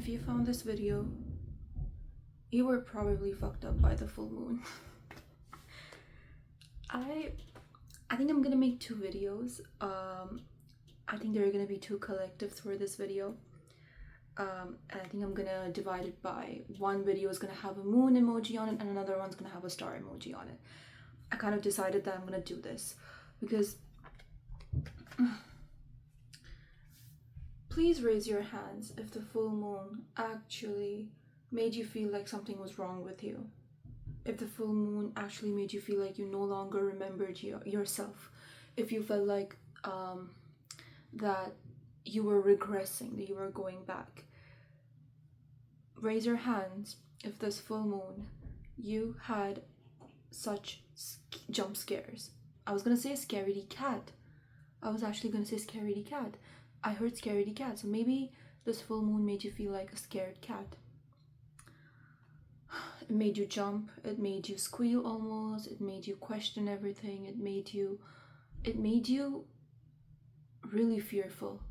If you found this video, you were probably fucked up by the full moon. I think I'm gonna make two videos. I think there are gonna be two collectives for this video. And I think I'm gonna divide it by one video is gonna have a moon emoji on it and another one's gonna have a star emoji on it. I kind of decided that I'm gonna do this because please raise your hands if the full moon actually made you feel like something was wrong with you. If the full moon actually made you feel like you no longer remembered yourself. If you felt like that you were regressing, that you were going back. Raise your hands if this full moon you had such jump scares. I was gonna say scaredy cat. I was actually gonna say scaredy cat. I heard scaredy cat, so maybe this full moon made you feel like a scared cat. It made you jump, it made you squeal almost, it made you question everything, it made you really fearful.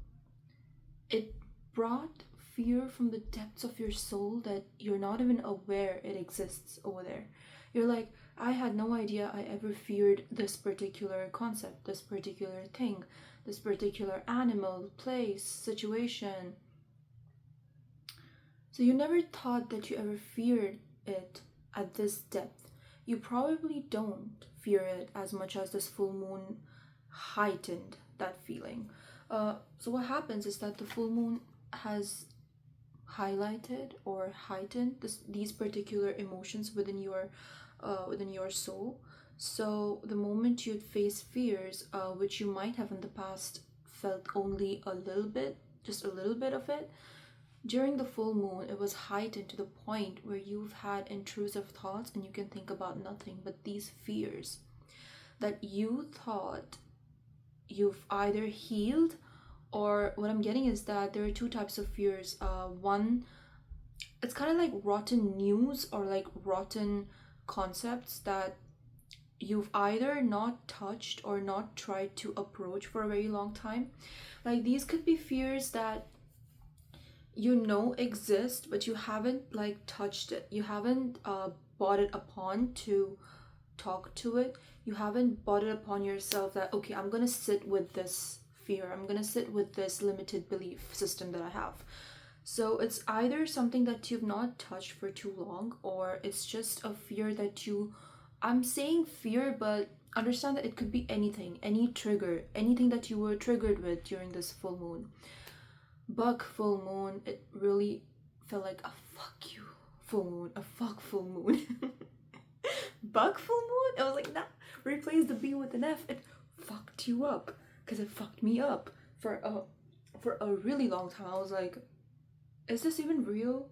It brought fear from the depths of your soul that you're not even aware it exists over there. You're like, I had no idea I ever feared this particular concept, this particular thing, this particular animal, place, situation. So you never thought that you ever feared it at this depth. You probably don't fear it as much as this full moon heightened that feeling. So what happens is that the full moon has highlighted or heightened these particular emotions within your soul. So the moment you'd face fears, which you might have in the past felt only a little bit, just a little bit of it, during the full moon, it was heightened to the point where you've had intrusive thoughts and you can think about nothing but these fears that you thought you've either healed, or what I'm getting is that there are two types of fears. One, it's kind of like rotten news or like rotten concepts that you've either not touched or not tried to approach for a very long time. Like these could be fears that you know exist, but you haven't like touched it. You haven't brought it upon to talk to it. You haven't brought it upon yourself that, okay, I'm gonna sit with this fear. I'm gonna sit with this limited belief system that I have. So it's either something that you've not touched for too long, or it's just a fear that I'm saying fear, but understand that it could be anything, any trigger, anything that you were triggered with during this full moon. Buck full moon, it really felt like a fuck you full moon, a fuck full moon. Buck full moon, I was like, nah, replace the B with an F. It fucked you up, because it fucked me up for a really long time. I was like, is this even real?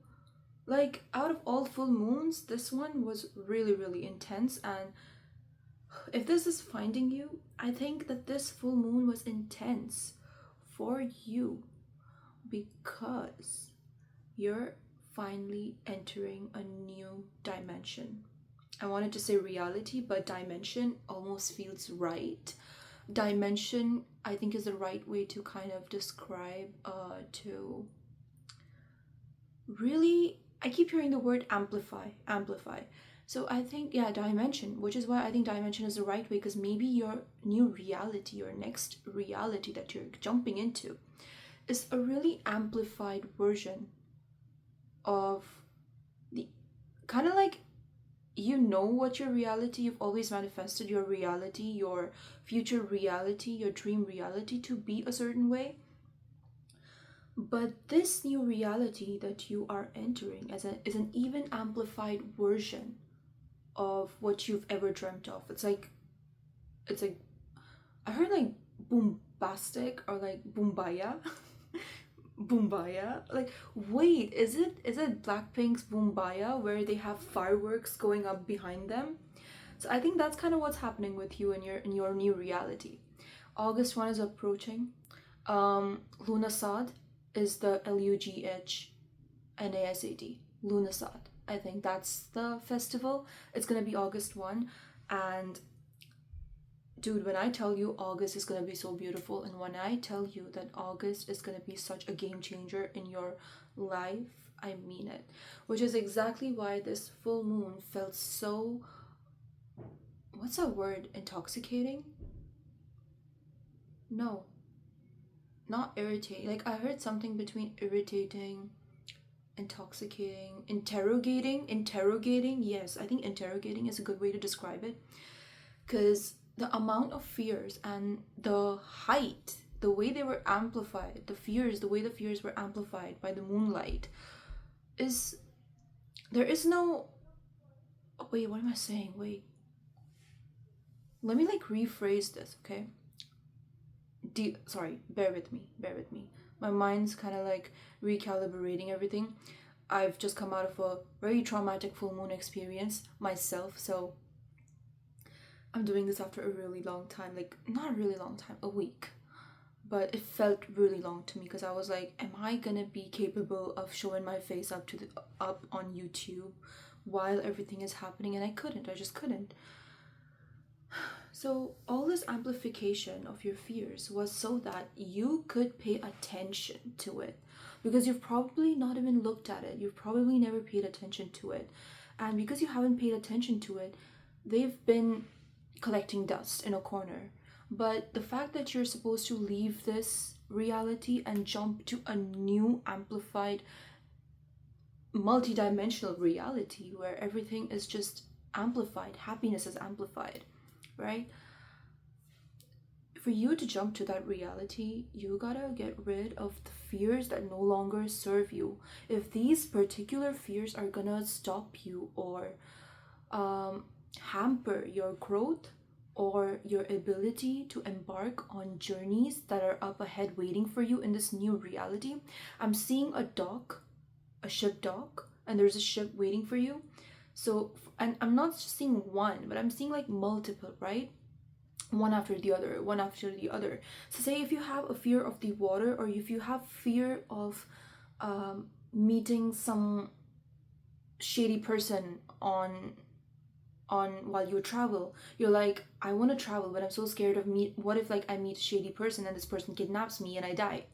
Like, out of all full moons, this one was really, really intense. And if this is finding you, I think that this full moon was intense for you because you're finally entering a new dimension. I wanted to say reality, but dimension almost feels right. Dimension, I think, is the right way to kind of describe, to really, I keep hearing the word amplify. So I think, yeah, dimension, which is why I think dimension is the right way, because maybe your new reality, your next reality that you're jumping into, is a really amplified version of the kind of like, you know what your reality, you've always manifested your reality, your future reality, your dream reality to be a certain way. But this new reality that you are entering is an even amplified version of what you've ever dreamt of. It's like I heard like bombastic or like boombaya. Boombaya, like, wait, is it Blackpink's Boombaya where they have fireworks going up behind them? So I think that's kind of what's happening with you in your new reality. August 1 is approaching. Lunasad is the Lugnasad. Lunasad, I think that's the festival. It's gonna be August 1, and dude, when I tell you August is gonna be so beautiful, and when I tell you that August is gonna be such a game changer in your life, I mean it. Which is exactly why this full moon felt so, what's that word? Intoxicating? No, not irritating. Like, I heard something between irritating, intoxicating, interrogating. Yes, I think interrogating is a good way to describe it, because the amount of fears and the height, the way they were amplified, the way the fears were amplified by the moonlight, is, there is no, wait, what am I saying? Wait, let me like rephrase this, okay? Sorry, bear with me. My mind's kind of like recalibrating everything. I've just come out of a very traumatic full moon experience myself, so I'm doing this after a really long time, like not a really long time, a week. But it felt really long to me because I was like, am I gonna be capable of showing my face up on YouTube while everything is happening? And I just couldn't. So all this amplification of your fears was so that you could pay attention to it, because you've probably not even looked at it. You've probably never paid attention to it. And because you haven't paid attention to it, they've been collecting dust in a corner. But the fact that you're supposed to leave this reality and jump to a new amplified multidimensional reality where everything is just amplified, happiness is amplified, right? For you to jump to that reality, you gotta get rid of the fears that no longer serve you. If these particular fears are gonna stop you or hamper your growth or your ability to embark on journeys that are up ahead waiting for you in this new reality, I'm seeing a dock, a ship dock, and there's a ship waiting for you. So, and I'm not just seeing one, but I'm seeing like multiple, right? One after the other, one after the other. So say if you have a fear of the water, or if you have fear of meeting some shady person on while you travel, you're like, I want to travel, but I'm so scared of what if like I meet a shady person and this person kidnaps me and I die?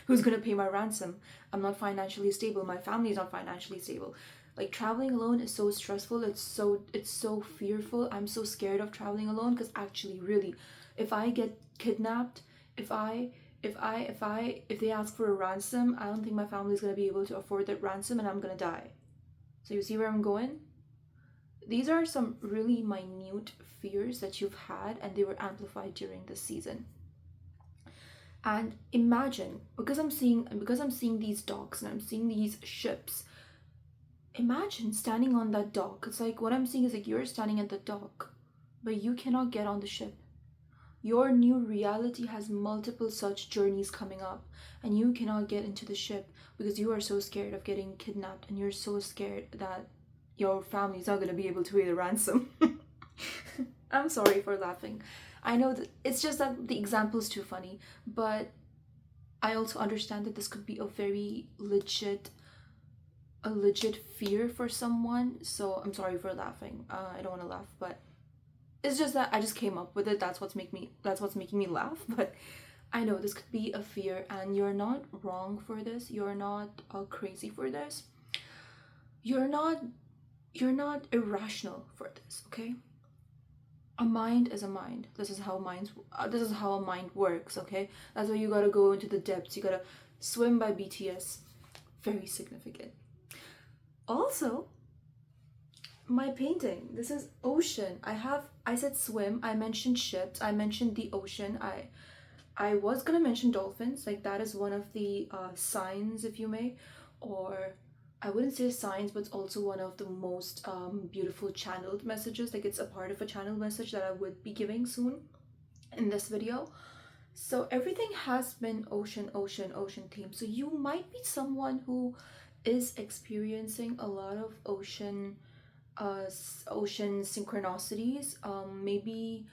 Who's gonna pay my ransom? I'm not financially stable, my family's not financially stable. Like, traveling alone is so stressful, it's so fearful. I'm so scared of traveling alone, because actually, really, if I get kidnapped, if they ask for a ransom, I don't think my family's gonna be able to afford that ransom, and I'm gonna die. So you see where I'm going? These are some really minute fears that you've had, and they were amplified during this season. And imagine, because I'm seeing these docks and I'm seeing these ships, imagine standing on that dock. It's like, what I'm seeing is like you're standing at the dock, but you cannot get on the ship. Your new reality has multiple such journeys coming up, and you cannot get into the ship because you are so scared of getting kidnapped, and you're so scared that your family's not going to be able to pay the ransom. I'm sorry for laughing. I know that it's just that the example is too funny, but I also understand that this could be a very legit fear for someone. So I'm sorry for laughing. I don't want to laugh, but it's just that I just came up with it. That's what's making me laugh. But I know this could be a fear, and you're not wrong for this. You're not crazy for this. You're not irrational for this. Okay. A mind is a mind. This is how a mind works. Okay. That's why you gotta go into the depths. You gotta swim by BTS. Very significant. Also, my painting, this is ocean. I said swim, I mentioned ships, I mentioned the ocean. I was gonna mention dolphins, like that is one of the signs, if you may, or I wouldn't say signs, but it's also one of the most beautiful channeled messages. Like, it's a part of a channeled message that I would be giving soon in this video. So everything has been ocean, ocean, ocean theme. So you might be someone who is experiencing a lot of ocean synchronicities. Maybe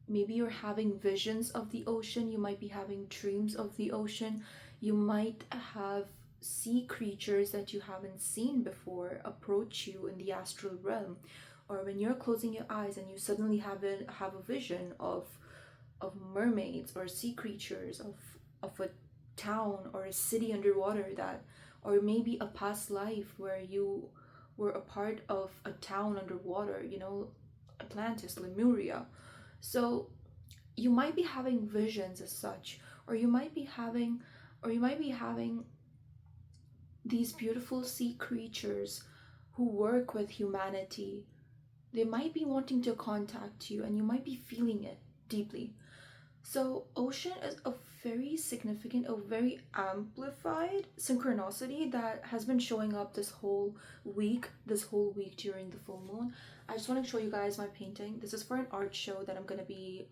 you're having visions of the ocean. You might be having dreams of the ocean. You might have sea creatures that you haven't seen before approach you in the astral realm, or when you're closing your eyes and you suddenly have a vision of mermaids or sea creatures, of a town or a city underwater, that, or maybe a past life where you were a part of a town underwater, Atlantis, Lemuria. So you might be having visions as such, or you might be having these beautiful sea creatures who work with humanity. They might be wanting to contact you, and you might be feeling it deeply. So, ocean is a very significant, a very amplified synchronicity that has been showing up this whole week during the full moon. I just want to show you guys my painting. This is for an art show that I'm gonna be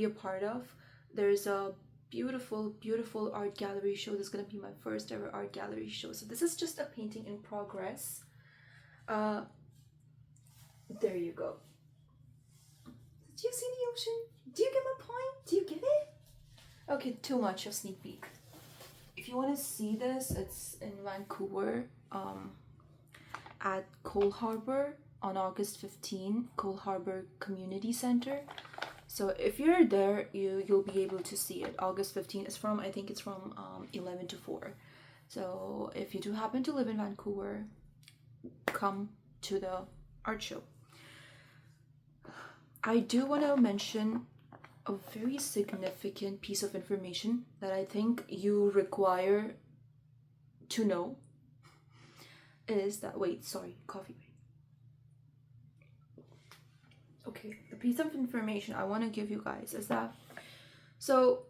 a part of. There's a beautiful, beautiful art gallery show. This is gonna be my first ever art gallery show. So this is just a painting in progress. Uh, there you go. Do you see the ocean? Do you get my point? Do you get it? Okay, too much of sneak peek. If you want to see this, it's in Vancouver, at Cole Harbour on August 15, Cole Harbour Community Center. So if you're there, you'll be able to see it. August 15 is from, I think it's from 11 to 4. So if you do happen to live in Vancouver, come to the art show. I do want to mention a very significant piece of information that I think you require to know is that, wait, sorry, coffee break. Okay, the piece of information I want to give you guys is that, so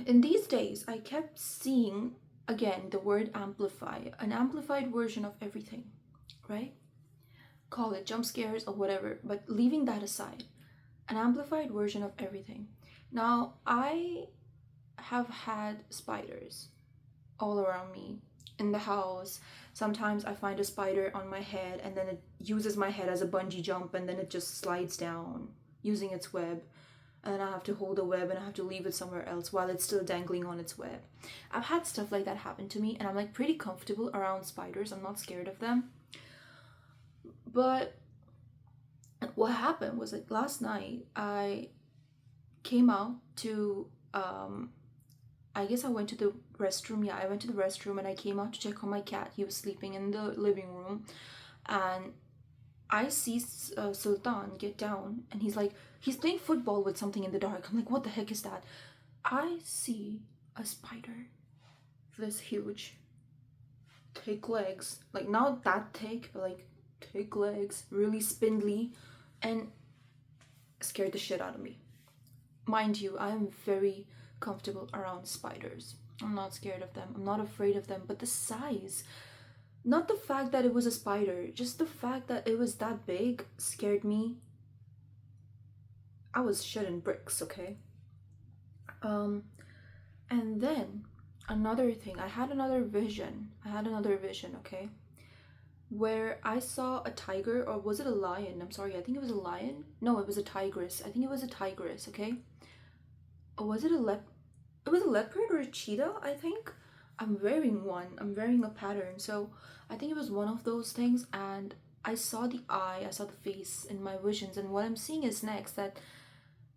in these days, I kept seeing again the word amplify, an amplified version of everything, right? Call it jump scares or whatever, but leaving that aside, an amplified version of everything. Now, I have had spiders all around me in the house. Sometimes I find a spider on my head and then it uses my head as a bungee jump, and then it just slides down using its web. And then I have to hold the web and I have to leave it somewhere else while it's still dangling on its web. I've had stuff like that happen to me, and I'm like pretty comfortable around spiders. I'm not scared of them. But what happened was, like, last night I came out to I guess I went to the restroom. Yeah, I went to the restroom and I came out to check on my cat. He was sleeping in the living room, and I see Sultan get down, and he's playing football with something in the dark. I'm like, what the heck is that? I see a spider, this huge, thick legs, like not that thick, but like thick legs, really spindly, and scared the shit out of me. Mind you, I am very comfortable around spiders. I'm not scared of them. I'm not afraid of them, but the size, not the fact that it was a spider, just the fact that it was that big scared me. I was shitting bricks, okay? And then another thing, I had another vision, okay? Where I saw a tiger, or was it a lion? I'm sorry, I think it was a lion. No, it was a tigress. I think it was a tigress, okay? Or was it it was a leopard or a cheetah, I think. I'm wearing a pattern, so I think it was one of those things. And I saw the eye, I saw the face in my visions, and what I'm seeing is next that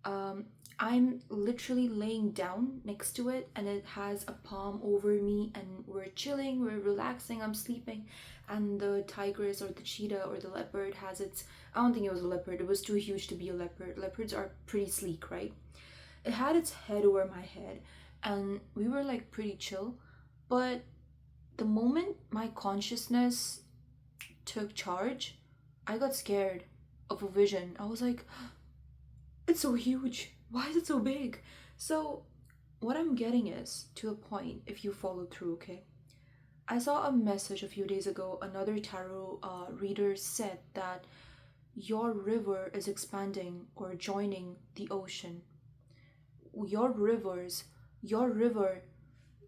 I'm literally laying down next to it, and it has a palm over me, and we're chilling, we're relaxing, I'm sleeping, and the tigress or the cheetah or the leopard has its, I don't think it was a leopard, it was too huge to be a leopard. Leopards are pretty sleek, right? It had its head over my head, and we were like pretty chill. But the moment my consciousness took charge, I got scared of a vision. I was like, it's so huge. Why is it so big? So, what I'm getting is, to a point, if you follow through, okay? I saw a message a few days ago. Another tarot reader said that your river is expanding or joining the ocean. Your river,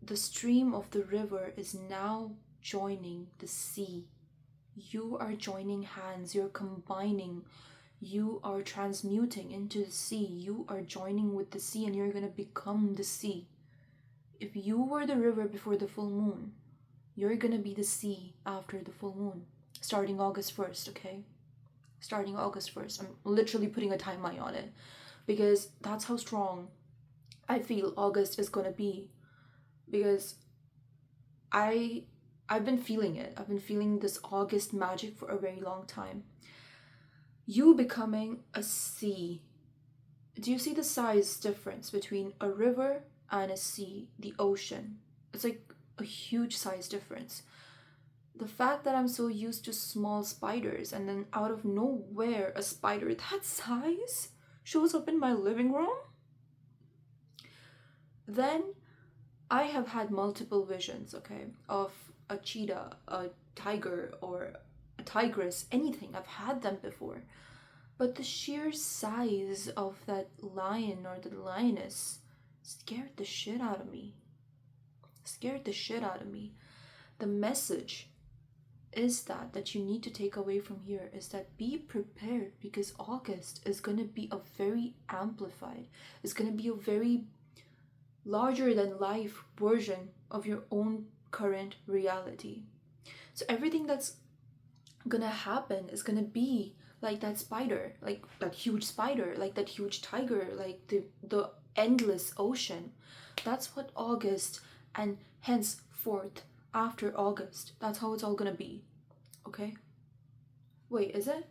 the stream of the river is now joining the sea. You are joining hands, you're combining, you are transmuting into the sea, you are joining with the sea, and you're gonna become the sea. If you were the river before the full moon, you're gonna be the sea after the full moon. starting August 1st, okay? Starting August 1st. I'm literally putting a timeline on it because that's how strong I feel August is gonna be. Because I I've been feeling it. I've been feeling this August magic for a very long time. You becoming a sea. Do you see the size difference between a river and a sea, the ocean? It's like a huge size difference. The fact that I'm so used to small spiders and then out of nowhere a spider that size shows up in my living room, then I have had multiple visions, okay, of a cheetah, a tiger, or a tigress, anything. I've had them before. But the sheer size of that lion or the lioness scared the shit out of me. Scared the shit out of me. The message is that you need to take away from here is that be prepared, because August is going to be a very amplified, it's going to be a very larger than life version of your own current reality. So everything that's gonna happen is gonna be like that spider, like that huge spider, like that huge tiger, like the endless ocean. That's what August and henceforth after August, that's how it's all gonna be. Okay? Wait, is it?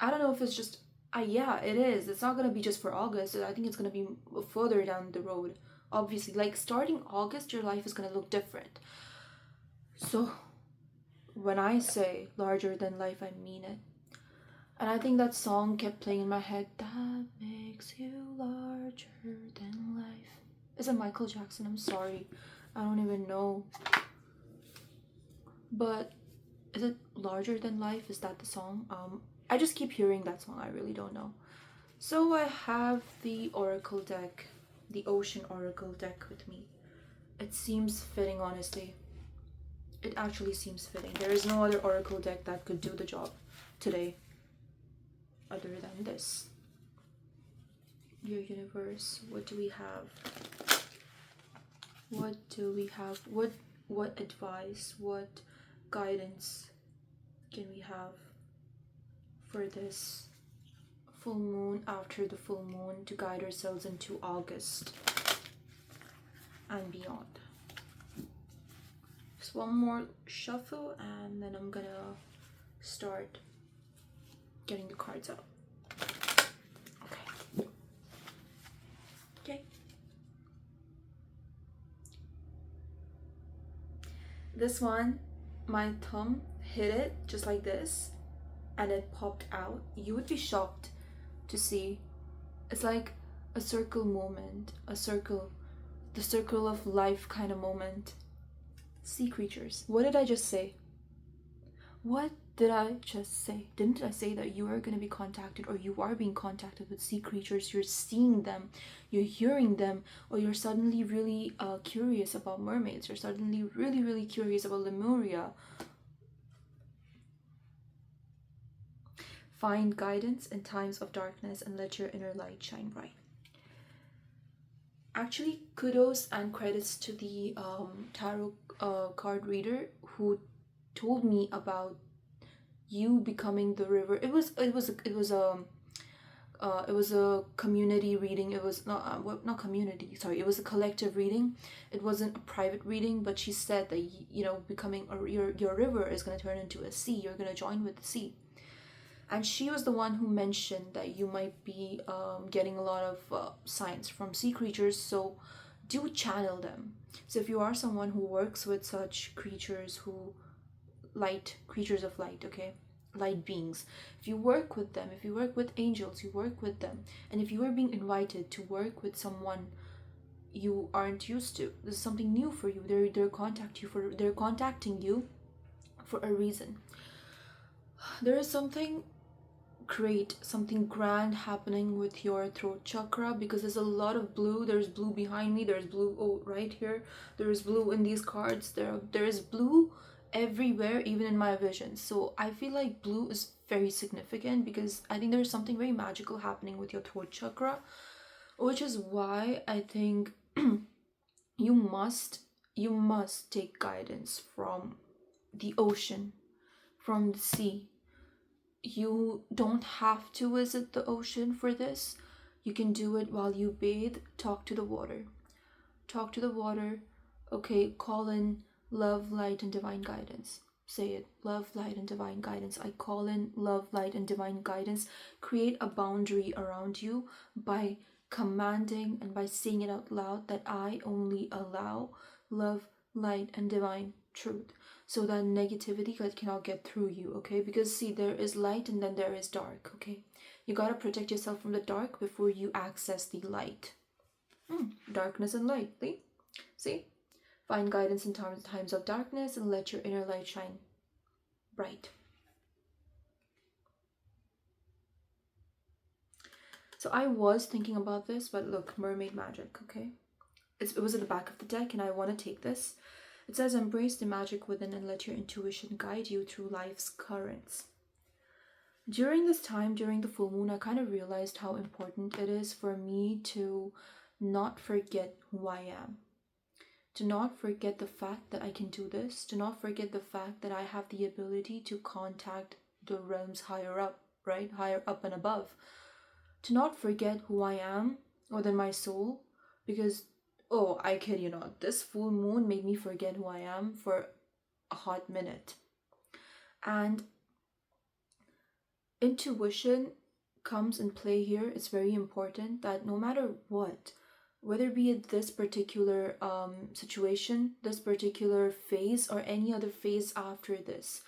I don't know if it's just yeah, it is. It's not gonna be just for August. I think it's gonna be further down the road. Obviously, like starting August, your life is gonna look different. So, when I say larger than life, I mean it. And I think that song kept playing in my head. That makes you larger than life. Is it Michael Jackson? I'm sorry. I don't even know. But is it larger than life? Is that the song? I just keep hearing that song. I really don't know. So I have the Oracle deck, the Ocean Oracle deck with me. It seems fitting, honestly. It actually seems fitting. There is no other Oracle deck that could do the job today other than this. Your universe, what do we have? What do we have? What advice, what guidance can we have for this full moon, after the full moon, to guide ourselves into August and beyond? Just one more shuffle and then I'm gonna start getting the cards out. Okay. This one, my thumb hit it just like this and it popped out. You would be shocked to see. It's like a circle moment, a circle, the circle of life kind of moment. Sea creatures. What did I just say? What did I just say? Didn't I say that you are going to be contacted, or you are being contacted with sea creatures? You're seeing them, you're hearing them, or you're suddenly really curious about mermaids. You're suddenly really, really curious about Lemuria. Find guidance in times of darkness and let your inner light shine bright. Actually, kudos and credits to the tarot card reader who told me about you becoming the river. It was a community reading. It was not community. Sorry, it was a collective reading. It wasn't a private reading. But she said that becoming your river is gonna turn into a sea. You're gonna join with the sea. And she was the one who mentioned that you might be getting a lot of signs from sea creatures, so do channel them. So if you are someone who works with such creatures, creatures of light, okay, light beings, if you work with them, if you work with angels, you work with them, and if you are being invited to work with someone you aren't used to, this is something new for you. They're contacting you for a reason. There is something great, something grand happening with your throat chakra, because there's a lot of blue. There's blue behind me, there's blue right here, there is blue in these cards, there is blue everywhere, even in my vision. So I feel like blue is very significant, because I think there's something very magical happening with your throat chakra, which is why I think you must take guidance from the ocean, from the sea. You don't have to visit the ocean for this. You can do it while you bathe. Talk to the water. Talk to the water. Okay, call in love, light, and divine guidance. Say it. Love, light, and divine guidance. I call in love, light, and divine guidance. Create a boundary around you by commanding and by saying it out loud that I only allow love, light, and divine truth, so that negativity cannot get through you. Okay, because see, there is light and then there is dark. Okay, you gotta protect yourself from the dark before you access the light. Darkness and light. See, find guidance in times of darkness and let your inner light shine bright. So I was thinking about this, but look, mermaid magic. Okay, it was at the back of the deck, and I want to take this. It says, embrace the magic within and let your intuition guide you through life's currents. During this time, during the full moon, I kind of realized how important it is for me to not forget who I am. To not forget the fact that I can do this. To not forget the fact that I have the ability to contact the realms higher up, right? Higher up and above. To not forget who I am within my soul, because oh, I kid you not, this full moon made me forget who I am for a hot minute. And intuition comes in play here. It's very important that no matter what, whether be it this particular situation, this particular phase, or any other phase after this,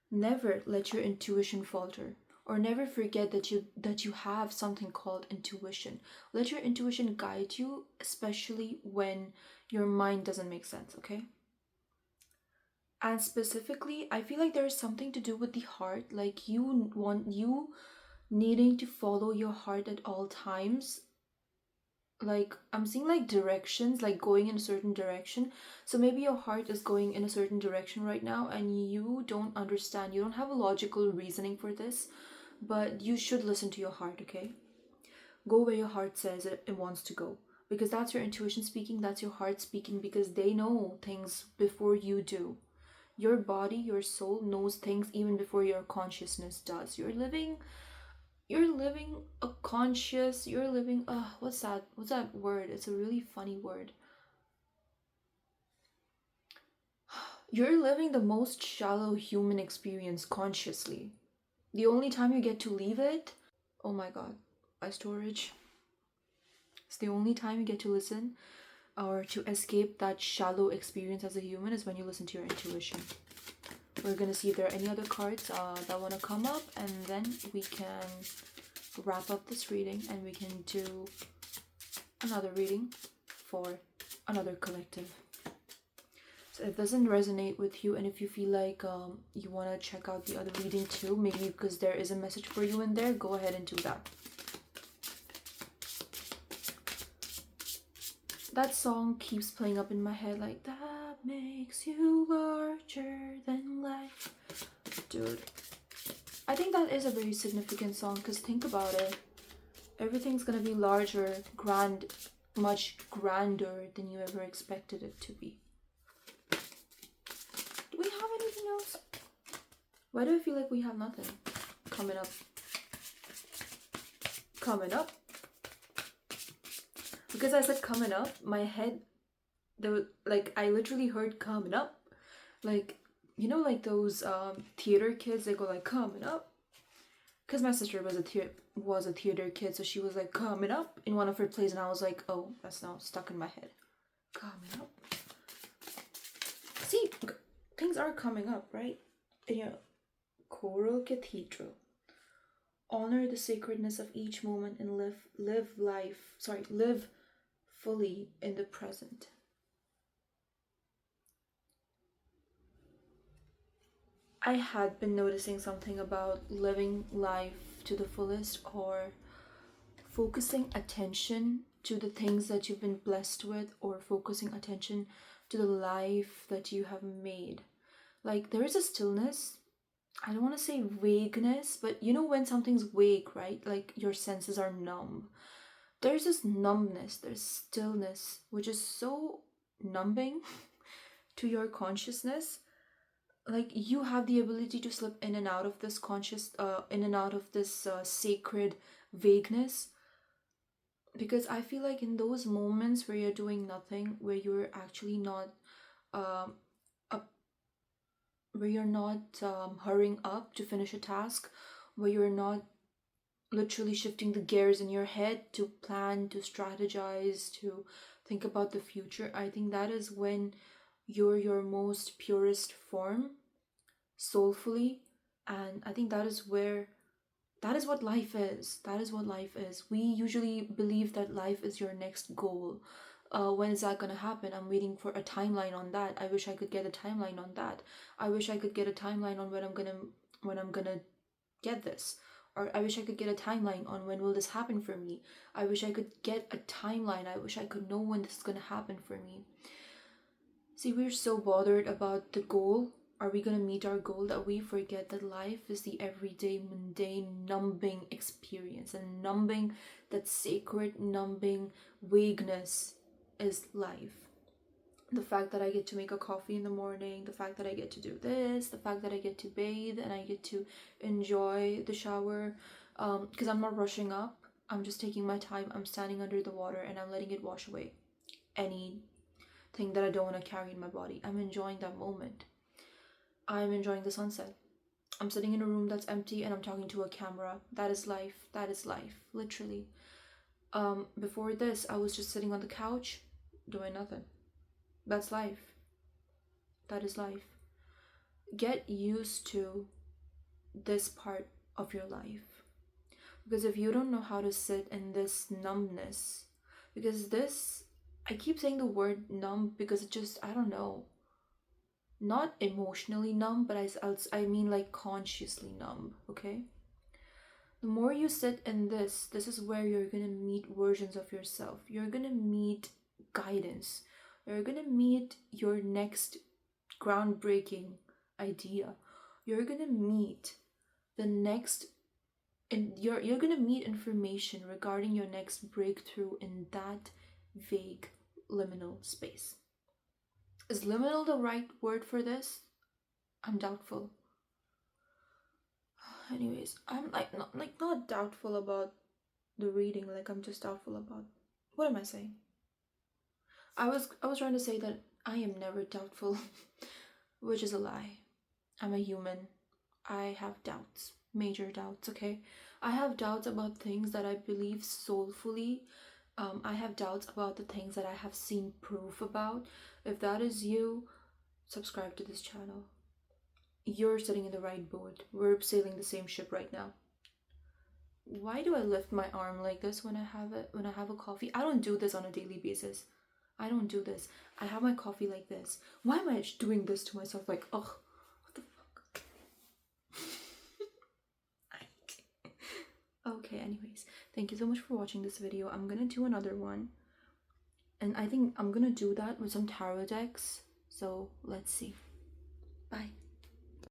never let your intuition falter. Or never forget that you have something called intuition. Let your intuition guide you, especially when your mind doesn't make sense, okay? And specifically, I feel like there is something to do with the heart, like you needing to follow your heart at all times. Like I'm seeing like directions, like going in a certain direction. So maybe your heart is going in a certain direction right now and you don't understand, you don't have a logical reasoning for this, but you should listen to your heart. Okay, go where your heart says it wants to go, because that's your intuition speaking, that's your heart speaking, because they know things before you do. Your body, your soul knows things even before your consciousness does. You're living a conscious, you're living what's that word? It's a really funny word. You're living the most shallow human experience consciously. The only time you get to leave it, oh my god, my storage. It's the only time you get to listen or to escape that shallow experience as a human is when you listen to your intuition. We're gonna see if there are any other cards that want to come up, and then we can wrap up this reading and we can do another reading for another collective. So if it doesn't resonate with you, and if you feel like you want to check out the other reading too, maybe because there is a message for you in there, go ahead and do that. That song keeps playing up in my head, like, that makes you larger than life. Dude, I think that is a very significant song, because think about it. Everything's gonna be larger, much grander than you ever expected it to be. Do we have anything else? Why do I feel like we have nothing coming up? Coming up? Because I said coming up, my head, I literally heard coming up. Like, you know, like those theater kids, they go like, coming up. Because my sister was a theater kid, so she was like, coming up in one of her plays, and I was like, oh, that's now stuck in my head. Coming up. See, things are coming up, right? In your choral cathedral. Honor the sacredness of each moment and live fully in the present. I had been noticing something about living life to the fullest, or focusing attention to the things that you've been blessed with, or focusing attention to the life that you have made. Like, there is a stillness. I don't want to say vagueness, but you know when something's vague, right? Like your senses are numb. There's this numbness, there's stillness, which is so numbing to your consciousness. like you have the ability to slip in and out of this conscious in and out of this sacred vagueness, because I feel like in those moments where you're doing nothing, where you're actually not um up where you're not hurrying up to finish a task, where you're not literally shifting the gears in your head to plan, to strategize, to think about the future, I think that is when you're your most purest form, soulfully. And I think that is where, that is what life is. That is what life is. We usually believe that life is your next goal. When is that gonna happen? I'm waiting for a timeline on that. I wish I could get a timeline on that. I wish I could get a timeline on when I'm gonna get this. Or I wish I could get a timeline on when will this happen for me. I wish I could get a timeline. I wish I could know when this is gonna happen for me. See, we're so bothered about the goal. Are we gonna meet our goal that we forget that life is the everyday, mundane, numbing experience, and numbing, that sacred, numbing vagueness is life. The fact that I get to make a coffee in the morning, the fact that I get to do this, the fact that I get to bathe and I get to enjoy the shower, because I'm not rushing up. I'm just taking my time. I'm standing under the water and I'm letting it wash away anything that I don't want to carry in my body. I'm enjoying that moment. I'm enjoying the sunset. I'm sitting in a room that's empty and I'm talking to a camera. That is life. That is life, literally. Before this, I was just sitting on the couch doing nothing. That's life. That is life. Get used to this part of your life. Because if you don't know how to sit in this numbness, because this, I keep saying the word numb because it just, I don't know, not emotionally numb, but I mean like consciously numb, okay? The more you sit in this is where you're gonna meet versions of yourself. You're gonna meet guidance. You're gonna meet your next groundbreaking idea. You're gonna meet the next, and you're gonna meet information regarding your next breakthrough in that vague liminal space. Is liminal the right word for this? I'm doubtful. Anyways, I'm not doubtful about the reading, like I'm just doubtful about, what am I saying? I was trying to say that I am never doubtful, which is a lie. I'm a human. I have doubts, major doubts, okay? I have doubts about things that I believe soulfully. I have doubts about the things that I have seen proof about. If that is you, subscribe to this channel. You're sitting in the right boat. We're sailing the same ship right now. Why do I lift my arm like this when I have a coffee? I don't do this on a daily basis. I don't do this. I have my coffee like this. Why am I doing this to myself? Like, ugh, what the fuck? Okay, anyways, thank you so much for watching this video. I'm gonna do another one, and I think I'm gonna do that with some tarot decks. So let's see. Bye.